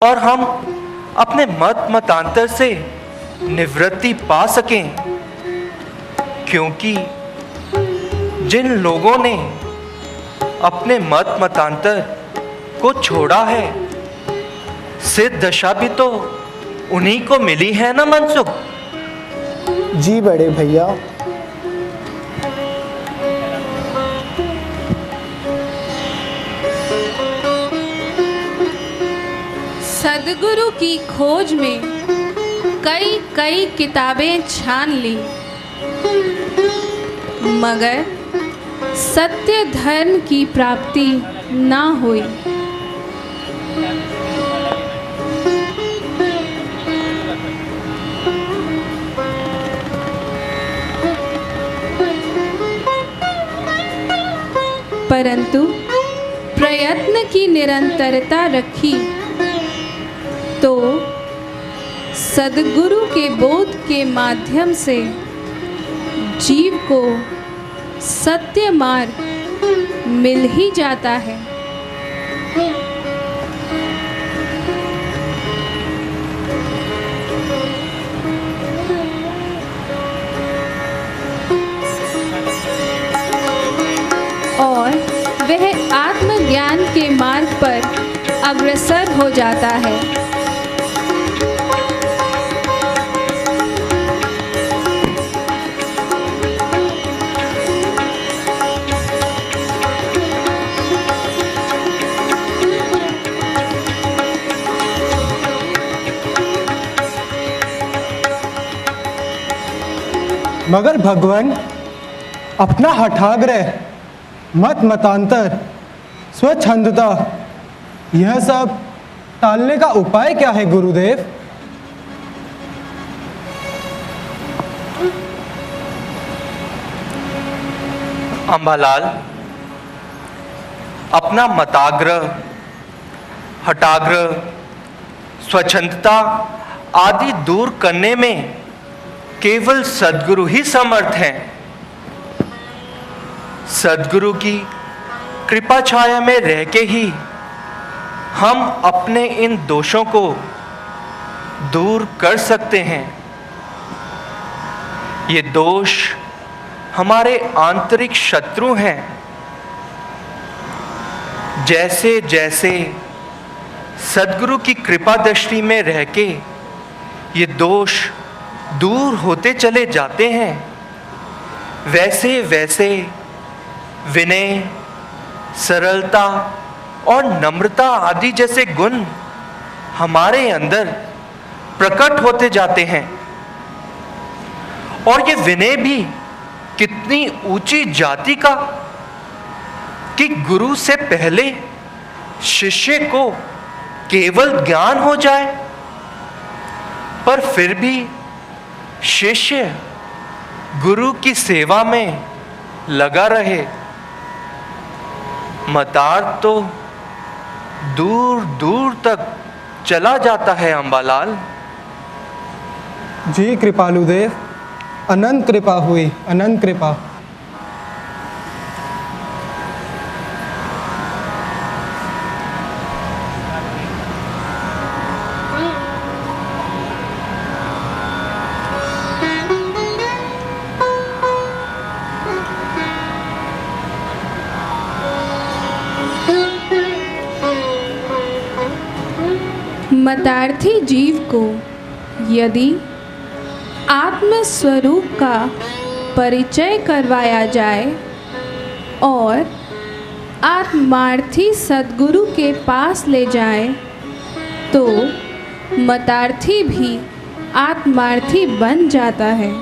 और हम अपने मत मतांतर से निवृत्ति पा सकें, क्योंकि जिन लोगों ने अपने मत मतांतर को छोड़ा है, सिद्ध दशा भी तो उन्हीं को मिली है ना मनसुख। जी बड़े भैया। सद्गुरु की खोज में कई कई किताबें छान ली, मगर सत्य धर्म की प्राप्ति ना हुई। परंतु प्रयत्न की निरंतरता रखी तो सद्गुरु के बोध के माध्यम से जीव को सत्य मार्ग मिल ही जाता है। और वह आत्मज्ञान के मार्ग पर अग्रसर हो जाता है। मगर भगवान, अपना हठाग्रह, मत मतांतर, स्वच्छंदता, यह सब टालने का उपाय क्या है गुरुदेव? अंबालाल, अपना मताग्रह, हठाग्रह, स्वच्छंदता आदि दूर करने में केवल सद्गुरु ही समर्थ हैं। सद्गुरु की कृपा छाया में रह के ही हम अपने इन दोषों को दूर कर सकते हैं। ये दोष हमारे आंतरिक शत्रु हैं। जैसे जैसे सद्गुरु की कृपा दृष्टि में रह के ये दोष दूर होते चले जाते हैं, वैसे वैसे विनय, सरलता और नम्रता आदि जैसे गुण हमारे अंदर प्रकट होते जाते हैं। और ये विनय भी कितनी ऊंची जाति का कि गुरु से पहले शिष्य को केवल ज्ञान हो जाए, पर फिर भी शिष्य गुरु की सेवा में लगा रहे। मतार्थ तो दूर दूर तक चला जाता है अंबालाल। जी कृपालुदेव, अनंत कृपा हुई, अनंत कृपा। मतार्थी जीव को यदि आत्मस्वरूप का परिचय करवाया जाए और आत्मार्थी सद्गुरु के पास ले जाए, तो मतार्थी भी आत्मार्थी बन जाता है।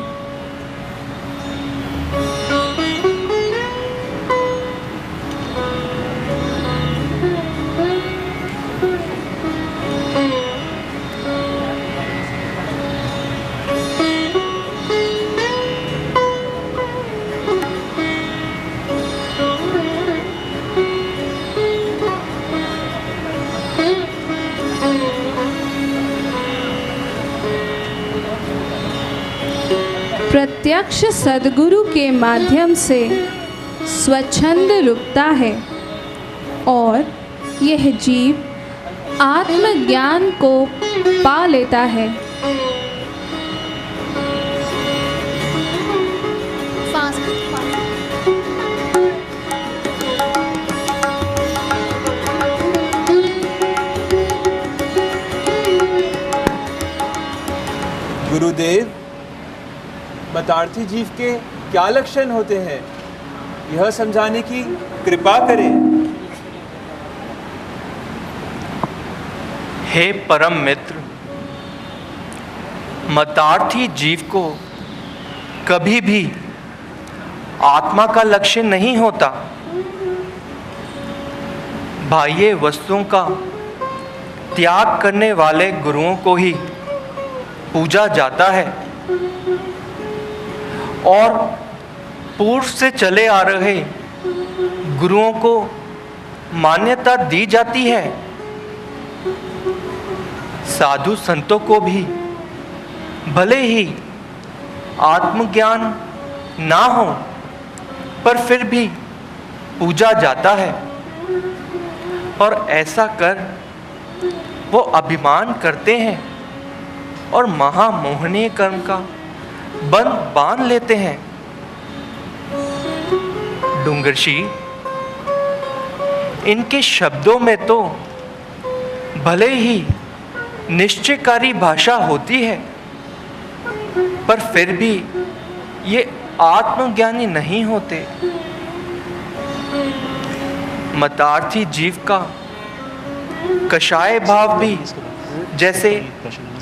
प्रत्यक्ष सद्गुरु के माध्यम से स्वच्छंद रुकता है और यह जीव आत्मज्ञान को पा लेता है। गुरुदेव, मतार्थी जीव के क्या लक्षण होते हैं, यह समझाने की कृपा करें। हे परम मित्र, मतार्थी जीव को कभी भी आत्मा का लक्ष्य नहीं होता। बाह्य वस्तुओं का त्याग करने वाले गुरुओं को ही पूजा जाता है और पूर्व से चले आ रहे गुरुओं को मान्यता दी जाती है। साधु संतों को भी भले ही आत्मज्ञान ना हो, पर फिर भी पूजा जाता है और ऐसा कर वो अभिमान करते हैं और महामोहनीय कर्म का बंध बांध लेते हैं। डूंगरशी, इनके शब्दों में तो भले ही निश्चयकारी भाषा होती है, पर फिर भी ये आत्मज्ञानी नहीं होते। मतार्थी जीव का कषाय भाव भी, जैसे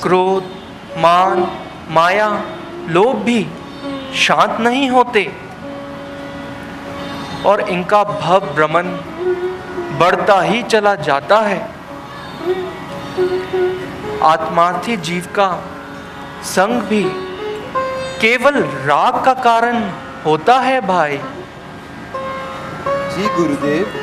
क्रोध, मान, माया, लोभ भी शांत नहीं होते और इनका भव भ्रमण बढ़ता ही चला जाता है। आत्मार्थी जीव का संग भी केवल राग का कारण होता है भाई। जी गुरुदेव।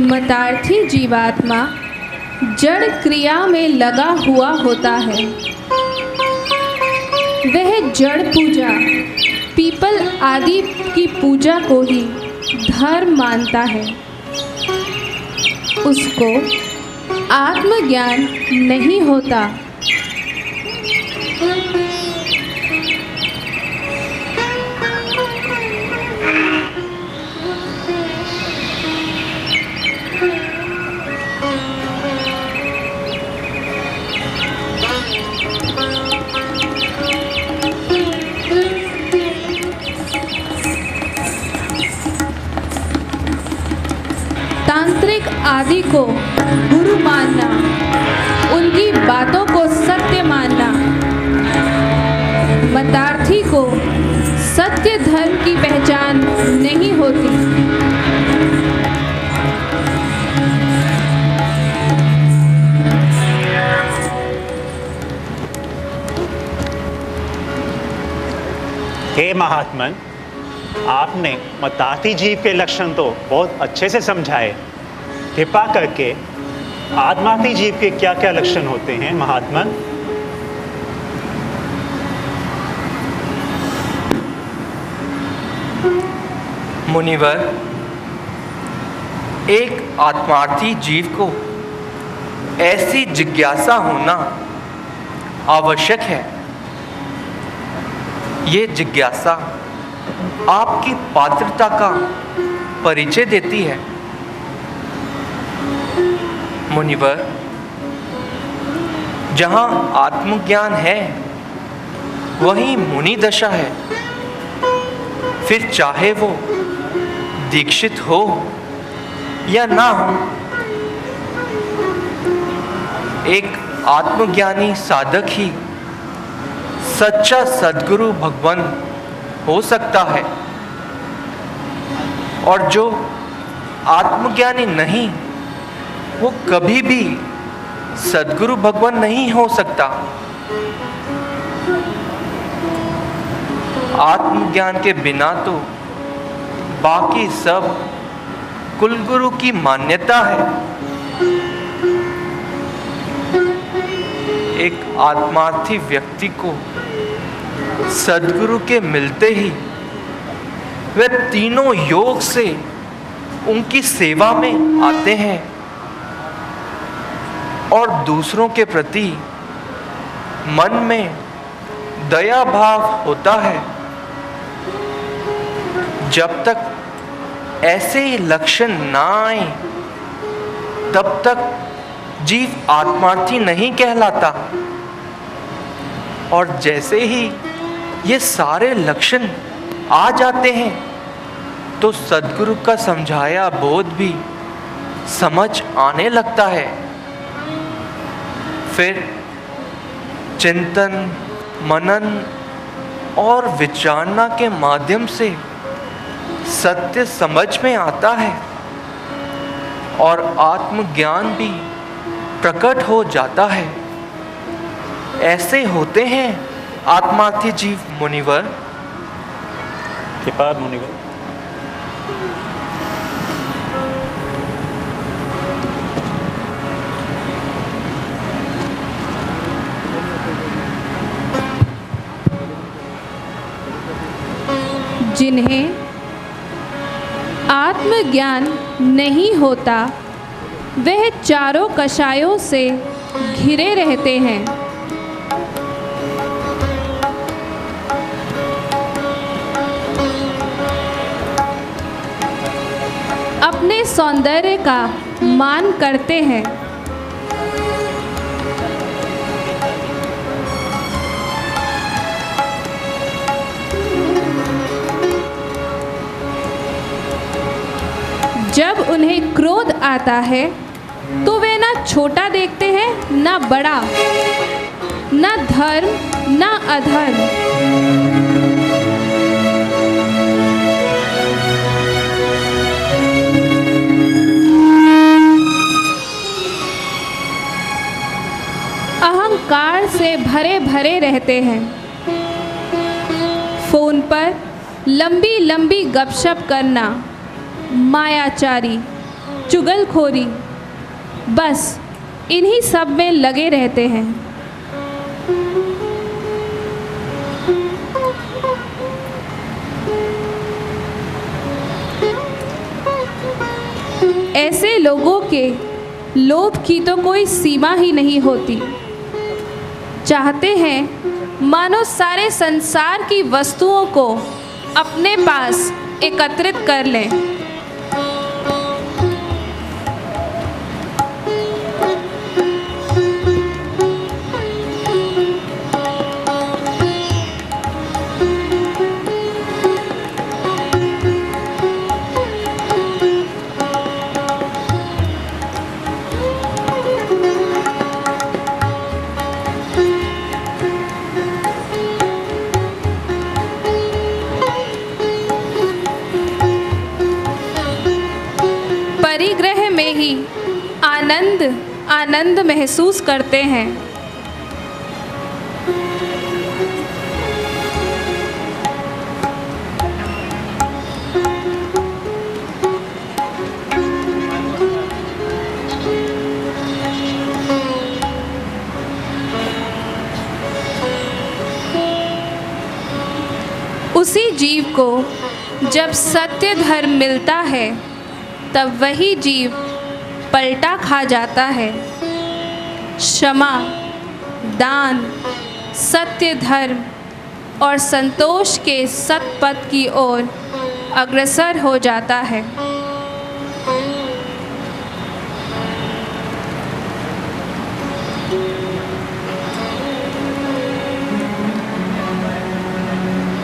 मतार्थी जीवात्मा जड़ क्रिया में लगा हुआ होता है। वह जड़ पूजा, पीपल आदि की पूजा को ही धर्म मानता है। उसको आत्मज्ञान नहीं होता। तांत्रिक आदि को गुरु मानना, उनकी बातों को सत्य मानना, मतार्थी को सत्य धर्म की पहचान नहीं होती। हे महात्मन, आपने मतार्थी जीव के लक्षण तो बहुत अच्छे से समझाए। कृपा करके आत्मार्थी जीव के क्या क्या लक्षण होते हैं महात्मन? मुनिवर, एक आत्मार्थी जीव को ऐसी जिज्ञासा होना आवश्यक है। ये जिज्ञासा आपकी पात्रता का परिचय देती है। मुनिवर, जहाँ आत्मज्ञान है वहीं मुनि दशा है। फिर चाहे वो दीक्षित हो या ना हो, एक आत्मज्ञानी साधक ही सच्चा सद्गुरु भगवान हो सकता है, और जो आत्मज्ञानी नहीं वो कभी भी सद्गुरु भगवान नहीं हो सकता। आत्मज्ञान के बिना तो बाकी सब कुलगुरु की मान्यता है। एक आत्मार्थी व्यक्ति को सद्गुरु के मिलते ही वे तीनों योग से उनकी सेवा में आते हैं और दूसरों के प्रति मन में दया भाव होता है। जब तक ऐसे लक्षण ना आए तब तक जीव आत्मार्थी नहीं कहलाता, और जैसे ही ये सारे लक्षण आ जाते हैं तो सद्गुरु का समझाया बोध भी समझ आने लगता है। फिर चिंतन, मनन और विचारना के माध्यम से सत्य समझ में आता है और आत्मज्ञान भी प्रकट हो जाता है। ऐसे होते हैं आत्मार्थी जीव मुनिवर। कृपा मुनिवर। जिन्हें आत्मज्ञान नहीं होता वह चारों कषायों से घिरे रहते हैं। अपने सौंदर्य का मान करते हैं। जब उन्हें क्रोध आता है तो वे ना छोटा देखते हैं ना बड़ा, ना धर्म ना अधर्म। अहंकार से भरे भरे रहते हैं। फोन पर लंबी लंबी गपशप करना, मायाचारी, चुगलखोरी, बस इन्हीं सब में लगे रहते हैं। ऐसे लोगों के लोभ की तो कोई सीमा ही नहीं होती। चाहते हैं मानो सारे संसार की वस्तुओं को अपने पास एकत्रित कर लें। परिग्रह में ही आनंद आनंद महसूस करते हैं। उसी जीव को जब सत्य धर्म मिलता है तब वही जीव पलटा खा जाता है। क्षमा, दान, सत्य धर्म और संतोष के सत्पथ की ओर अग्रसर हो जाता है।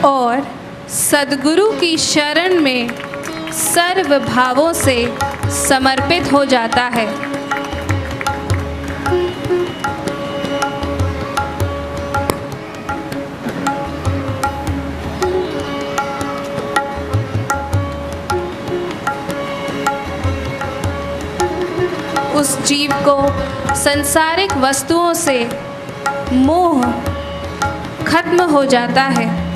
और सद्गुरु की शरण में सर्व भावों से समर्पित हो जाता है। उस जीव को सांसारिक वस्तुओं से मोह खत्म हो जाता है।